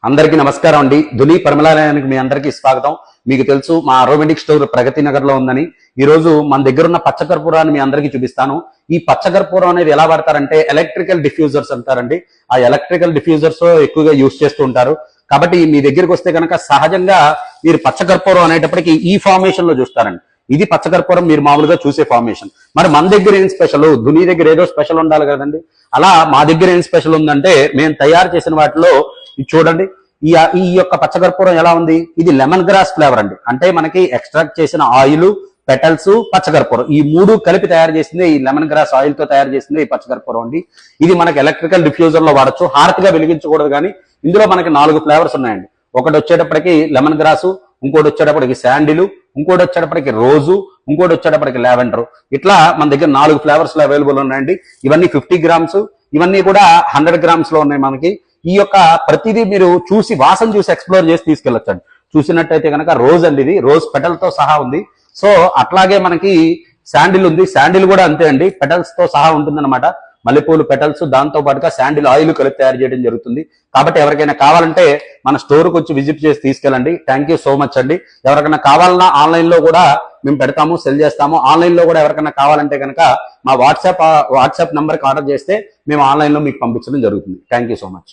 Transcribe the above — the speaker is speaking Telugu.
అందరికీ నమస్కారం అండి. ధుని పరిమళాలయానికి మీ అందరికీ స్వాగతం. మీకు తెలుసు మా ఆరోమేటిక్ స్టోర్ ప్రగతి నగర్ లో ఉందని. ఈ రోజు మన దగ్గర ఉన్న పచ్చకర్పూరాన్ని మీ అందరికీ చూపిస్తాను. ఈ పచ్చకర్పూరం అనేది ఎలా వాడతారంటే ఎలక్ట్రికల్ డిఫ్యూజర్స్ అంటారండి. ఆ ఎలక్ట్రికల్ డిఫ్యూజర్స్ ఎక్కువగా యూజ్ చేస్తూ ఉంటారు. కాబట్టి మీ దగ్గరికి వస్తే కనుక సహజంగా మీరు పచ్చకర్పూరం అనేటప్పటికీ ఈ ఫార్మేషన్ లో చూస్తారండి. ఇది పచ్చకర్పూరం మీరు మామూలుగా చూసే ఫార్మేషన్. మరి మన దగ్గర ఏం స్పెషల్? ధుని దగ్గర ఏదో స్పెషల్ ఉండాలి కదండి. అలా మా దగ్గర ఏం స్పెషల్ ఉందంటే మేము తయారు చేసిన వాటిలో ఇది చూడండి. ఈ యొక్క పచ్చకర్పూరం ఎలా ఉంది? ఇది లెమన్ గ్రాస్ ఫ్లేవర్ అండి. అంటే మనకి ఎక్స్ట్రాక్ట్ చేసిన ఆయిల్, పెటల్స్, పచ్చకర్పూరం ఈ మూడు కలిపి తయారు చేసింది ఈ లెమన్ గ్రాస్ ఆయిల్ తో తయారు చేసింది ఈ పచ్చకర్పూరం అండి. ఇది మనకి ఎలక్ట్రికల్ డిఫ్యూజర్ లో వాడచ్చు. హారతిగా వెలిగించకూడదు, కానీ ఇందులో మనకి 4 ఫ్లేవర్స్ ఉన్నాయండి. ఒకటి వచ్చేటప్పటికి లెమన్ గ్రాసు, ఇంకోటి వచ్చేటప్పటికి శాండిల్, ఇంకోటి వచ్చేటప్పటికి రోజు, ఇంకోటి వచ్చేటప్పటికి లావెండర్. ఇట్లా మన దగ్గర 4 ఫ్లేవర్స్ లో అవైలబుల్ ఉన్నాయండి. ఇవన్నీ 50 గ్రామ్స్, ఇవన్నీ కూడా 100 గ్రామ్స్ లో ఉన్నాయి మనకి. ఈ యొక్క ప్రతిదీ మీరు చూసి వాసన చూసి ఎక్స్ప్లోర్ చేసి తీసుకెళ్ళొచ్చండి. చూసినట్టయితే కనుక రోజ్ అండి, ఇది రోజ్ పెటల్ తో సహా ఉంది. సో అట్లాగే మనకి శాండిల్ ఉంది. శాండిల్ కూడా అంతే అండి, పెటల్స్ తో సహా ఉంటుందన్నమాట. మల్లెపూలు పెటల్స్, దాంతో పాటుగా శాండిల్ ఆయిల్ కలిపి తయారు చేయడం జరుగుతుంది. కాబట్టి ఎవరికైనా కావాలంటే మన స్టోర్కి వచ్చి విజిట్ చేసి తీసుకెళ్ళండి. థ్యాంక్ యూ సో మచ్ అండి. ఎవరికైనా కావాలన్నా ఆన్లైన్ లో కూడా మేము పెడతాము, సెల్ చేస్తాము. ఆన్లైన్ లో కూడా ఎవరికైనా కావాలంటే కనుక మా వాట్సాప్ నంబర్కి ఆర్డర్ చేస్తే మేము ఆన్లైన్ లో మీకు పంపించడం జరుగుతుంది. Thank you so much.